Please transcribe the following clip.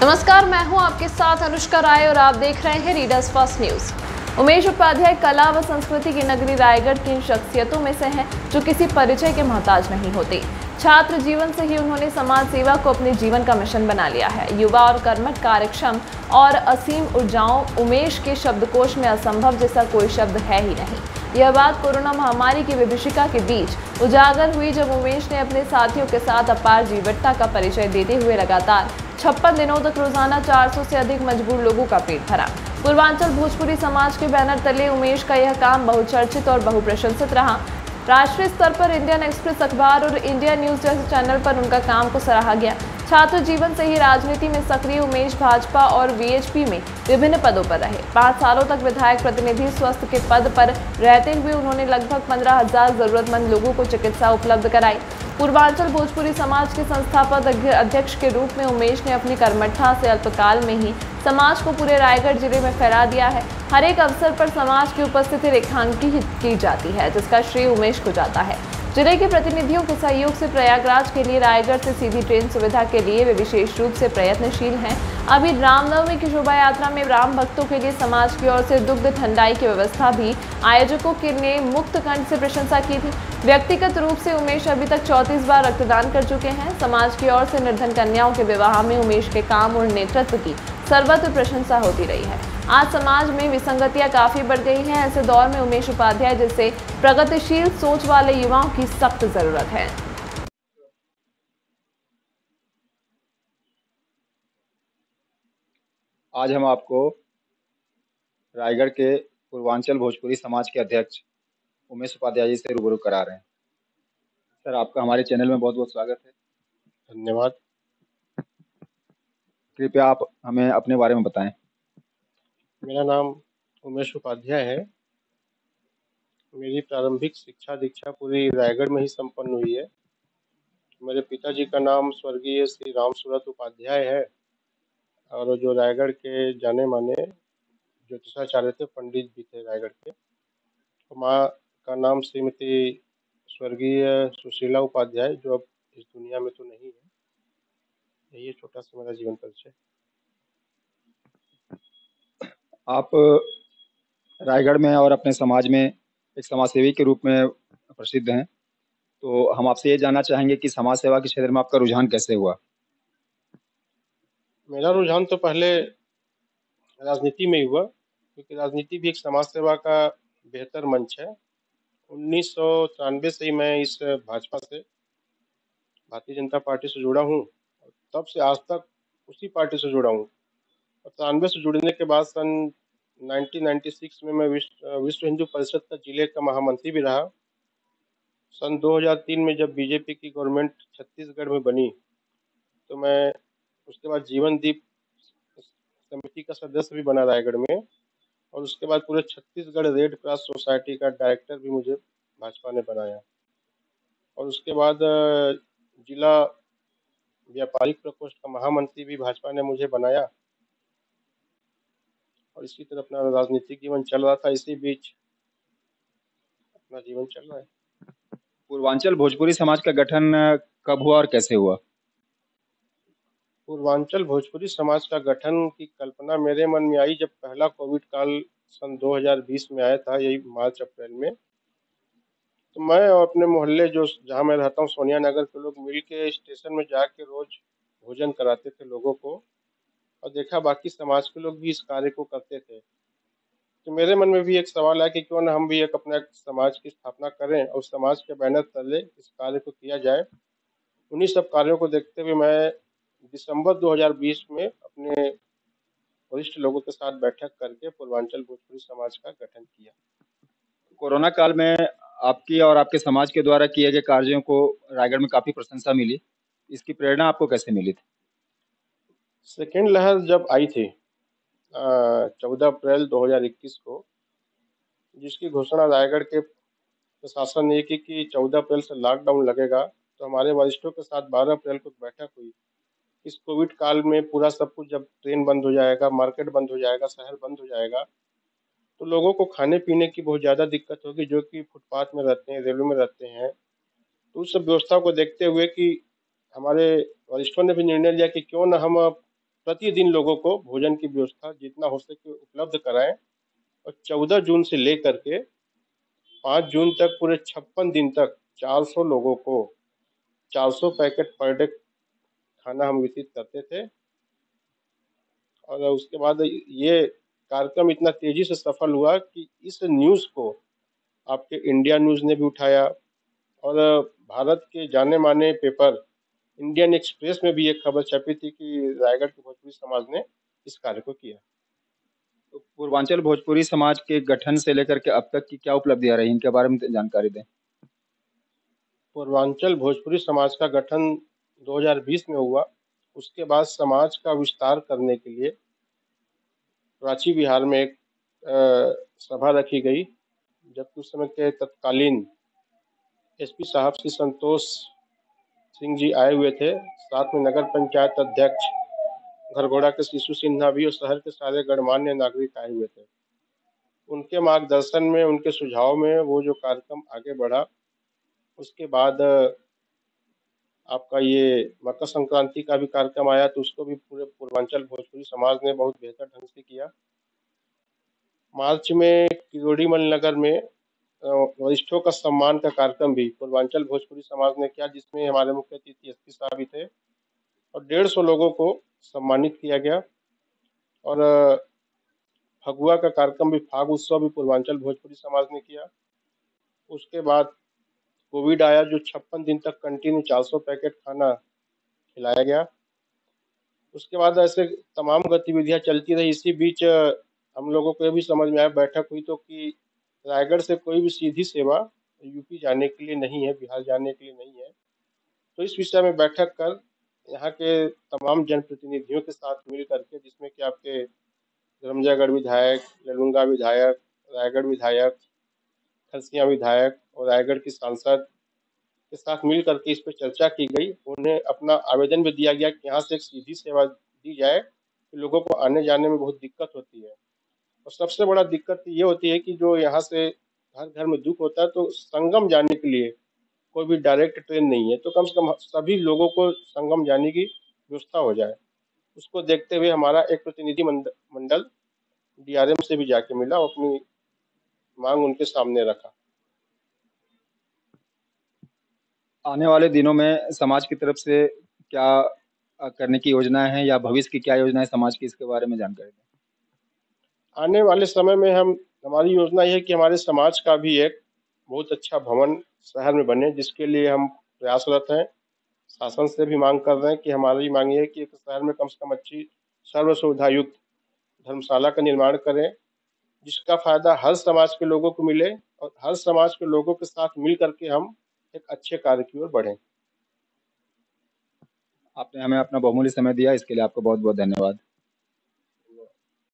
नमस्कार, मैं हूं आपके साथ अनुष्का राय और आप देख रहे हैं readers first news. Umesh Upadhyay कला व संस्कृति की नगरी रायगढ़ की इन शख्सियतों में से हैं जो किसी परिचय के मोहताज नहीं होते। छात्र जीवन से ही उन्होंने समाज सेवा को अपने जीवन का मिशन बना लिया है। युवा और कर्मठ, कार्यक्षम और असीम ऊर्जाओं उमेश के शब्दकोश में असंभव जैसा कोई शब्द है ही नहीं। यह बात कोरोना महामारी की विभीषिका के बीच उजागर हुई जब उमेश ने अपने साथियों के साथ अपार जीवटता का परिचय देते हुए लगातार 56 दिनों तक रोजाना 400 से अधिक मजबूर लोगों का पेट भरा। पूर्वांचल भोजपुरी समाज के बैनर तले उमेश का यह काम बहुचर्चित और बहुप्रशंसित रहा। राष्ट्रीय स्तर पर इंडियन एक्सप्रेस अखबार और इंडिया न्यूज जैसे चैनल पर उनका काम को सराहा गया। छात्र जीवन से ही राजनीति में सक्रिय उमेश भाजपा और वीएचपी में विभिन्न पदों पर रहे। 5 सालों तक विधायक प्रतिनिधि स्वास्थ्य के पद पर रहते हुए उन्होंने लगभग 15,000 जरूरतमंद लोगों को चिकित्सा उपलब्ध कराई। पूर्वांचल भोजपुरी समाज के संस्थापक अध्यक्ष के रूप में उमेश ने अपनी कर्मठता से अल्पकाल में ही समाज को पूरे रायगढ़ जिले में फैला दिया है। हर एक अवसर पर समाज की उपस्थिति रेखांकित की जाती है, जिसका श्रेय उमेश को जाता है। जिले के प्रतिनिधियों के सहयोग से प्रयागराज के लिए रायगढ़ से सीधी ट्रेन सुविधा के लिए वे विशेष रूप से प्रयत्नशील हैं। अभी रामनवमी की शोभा यात्रा में राम भक्तों के लिए समाज की ओर से दुग्ध ठंडाई की व्यवस्था भी आयोजकों के ने मुक्त कंठ से प्रशंसा की थी। व्यक्तिगत रूप से उमेश अभी तक 34 बार रक्तदान कर चुके हैं। समाज की ओर से निर्धन कन्याओं के विवाह में उमेश के काम और नेतृत्व की सर्वत्र प्रशंसा होती रही है। आज समाज में विसंगतियां काफी बढ़ गई हैं। ऐसे दौर में उमेश उपाध्याय जैसे प्रगतिशील सोच वाले युवाओं की सख्त जरूरत है। आज हम आपको रायगढ़ के पूर्वांचल भोजपुरी समाज के अध्यक्ष उमेश उपाध्याय जी से रूबरू करा रहे हैं। सर, आपका हमारे चैनल में बहुत बहुत स्वागत है। धन्यवाद। कृपया आप हमें अपने बारे में बताएं। मेरा नाम उमेश उपाध्याय है। मेरी प्रारंभिक शिक्षा दीक्षा पूरी रायगढ़ में ही संपन्न हुई है। मेरे पिताजी का नाम स्वर्गीय श्री राम सूरत उपाध्याय है और जो रायगढ़ के जाने माने ज्योतिषाचार्य थे, पंडित भी थे रायगढ़ के। तो माँ का नाम श्रीमती स्वर्गीय सुशीला उपाध्याय, जो अब इस दुनिया में तो नहीं है। यही छोटा सा मेरा जीवन परिचय। आप रायगढ़ में और अपने समाज में एक समाजसेवी के रूप में प्रसिद्ध हैं, तो हम आपसे ये जानना चाहेंगे कि समाज सेवा के क्षेत्र में आपका रुझान कैसे हुआ? मेरा रुझान तो पहले राजनीति में ही हुआ, क्योंकि राजनीति भी एक समाज सेवा का बेहतर मंच है। 1993 से ही मैं इस भाजपा से, भारतीय जनता पार्टी से जुड़ा हूँ और तब से आज तक उसी पार्टी से जुड़ा हूँ। और 93 से जुड़ने के बाद सन 1996 में मैं विश्व हिंदू परिषद का जिले का महामंत्री भी रहा। सन 2003 में जब बीजेपी की गवर्नमेंट छत्तीसगढ़ में बनी, तो मैं उसके बाद जीवन दीप समिति का सदस्य भी बना रायगढ़ में, और उसके बाद पूरे छत्तीसगढ़ रेड क्रॉस सोसाइटी का डायरेक्टर भी मुझे भाजपा ने बनाया। और उसके बाद जिला व्यापारिक प्रकोष्ठ का महामंत्री भी भाजपा ने मुझे बनाया। और इसी तरह अपना राजनीतिक जीवन चल रहा था। इसी बीच अपना जीवन चल रहा है। पूर्वांचल भोजपुरी समाज का गठन कब हुआ और कैसे हुआ? पूर्वांचल भोजपुरी समाज का गठन की कल्पना मेरे मन में आई जब पहला कोविड काल सन 2020 में आया था, यही मार्च अप्रैल में। तो मैं और अपने मोहल्ले, जो जहाँ मैं रहता हूँ, सोनिया नगर के लोग मिल के स्टेशन में जाके रोज भोजन कराते थे लोगों को, और देखा बाकी समाज के लोग भी इस कार्य को करते थे। तो मेरे मन में भी एक सवाल आया कि क्यों ना हम भी एक अपना समाज की स्थापना करें और समाज के बैनर तले इस कार्य को किया जाए। उन्हीं सब कार्यों को देखते हुए मैं दिसंबर 2020 में अपने वरिष्ठ लोगों के साथ बैठक करके पूर्वांचल भोजपुरी समाज का गठन किया। कोरोना काल में आपकी और आपके समाज के द्वारा किए गए कार्यों को रायगढ़ में काफी प्रशंसा मिली। इसकी प्रेरणा आपको कैसे मिली थी? सेकेंड लहर जब आई थी 14 अप्रैल 2021 को, जिसकी घोषणा रायगढ़ के प्रशासन ने की कि 14 अप्रैल से लॉकडाउन लगेगा, तो हमारे वरिष्ठों के साथ 12 अप्रैल को बैठक हुई। इस कोविड काल में पूरा सब कुछ, जब ट्रेन बंद हो जाएगा, मार्केट बंद हो जाएगा, शहर बंद हो जाएगा, तो लोगों को खाने पीने की बहुत ज़्यादा दिक्कत होगी, जो कि फुटपाथ में रहते हैं, रेलवे में रहते हैं। तो उस सब व्यवस्था को देखते हुए कि हमारे वरिष्ठों ने भी निर्णय लिया कि क्यों ना हम प्रतिदिन लोगों को भोजन की व्यवस्था जितना हो सके उपलब्ध कराएं और 14 जून से लेकर के 5 जून तक पूरे 56 दिन तक 400 लोगों को 400 पैकेट पर डे खाना हम वितरित करते थे। और उसके बाद ये कार्यक्रम इतना तेजी से सफल हुआ कि इस न्यूज़ को आपके इंडिया न्यूज़ ने भी उठाया और भारत के जाने माने पेपर इंडियन एक्सप्रेस में भी एक खबर छपी थी कि रायगढ़ के भोजपुरी समाज ने इस कार्य को किया। तो पूर्वांचल भोजपुरी समाज के गठन से लेकर के अब तक की क्या उपलब्धियां रही, इनके बारे में जानकारी दें। पूर्वांचल भोजपुरी समाज का गठन 2020 में हुआ। उसके बाद समाज का विस्तार करने के लिए रांची बिहार में एक सभा रखी गई, जबकि उस समय के तत्कालीन एसपी साहब श्री संतोष सिंह जी आए हुए थे। साथ में नगर पंचायत अध्यक्ष घरघोड़ा के शिशु सिन्हा भी और शहर के सारे गणमान्य नागरिक आए हुए थे। उनके मार्गदर्शन में, उनके सुझाव में वो जो कार्यक्रम आगे बढ़ा। उसके बाद आपका ये मकर संक्रांति का भी कार्यक्रम आया, तो उसको भी पूरे पूर्वांचल भोजपुरी समाज ने बहुत बेहतर ढंग से किया। मार्च में किरोड़ीमल नगर में वरिष्ठों का सम्मान का कार्यक्रम भी पूर्वांचल भोजपुरी समाज ने किया, जिसमें हमारे मुख्य अतिथि एसपी साहब भी थे और 150 लोगों को सम्मानित किया गया। और फगुआ का कार्यक्रम भी, फाग उत्सव भी पूर्वांचल भोजपुरी समाज ने किया। उसके बाद कोविड आया, जो 56 दिन तक कंटिन्यू 400 पैकेट खाना खिलाया गया। उसके बाद ऐसे तमाम गतिविधियां चलती रही। इसी बीच हम लोगों को ये भी समझ में आया, बैठक हुई तो, कि रायगढ़ से कोई भी सीधी सेवा यूपी जाने के लिए नहीं है, बिहार जाने के लिए नहीं है। तो इस विषय में बैठक कर यहाँ के तमाम जनप्रतिनिधियों के साथ मिल करके, जिसमें कि आपके धर्मजयगढ़ विधायक, ललुंगा विधायक, रायगढ़ विधायक, खरसिया विधायक और रायगढ़ की सांसद के साथ मिल करके इस पर चर्चा की गई। उन्हें अपना आवेदन भी दिया गया कि यहाँ से एक सीधी सेवा दी जाए, कि लोगों को आने जाने में बहुत दिक्कत होती है। और सबसे बड़ा दिक्कत ये होती है कि जो यहाँ से हर घर में दुख होता है, तो संगम जाने के लिए कोई भी डायरेक्ट ट्रेन नहीं है, तो कम से कम सभी लोगों को संगम जाने की व्यवस्था हो जाए। उसको देखते हुए हमारा एक प्रतिनिधि मंडल डीआरएम से भी जाके मिला और अपनी मांग उनके सामने रखा। आने वाले दिनों में समाज की तरफ से क्या करने की योजना है, या भविष्य की क्या योजना है समाज की, इसके बारे में जानकारी दें। आने वाले समय में हमारी योजना ये है कि हमारे समाज का भी एक बहुत अच्छा भवन शहर में बने, जिसके लिए हम प्रयासरत हैं। शासन से भी मांग कर रहे हैं कि हमारी मांग ये है कि एक शहर में कम से कम अच्छी सर्व सुविधा युक्त धर्मशाला का निर्माण करें, जिसका फायदा हर समाज के लोगों को मिले और हर समाज के लोगों के साथ मिल करके हम एक अच्छे कार्य की ओर बढ़ें। आपने हमें अपना बहुमूल्य समय दिया, इसके लिए आपको बहुत बहुत धन्यवाद।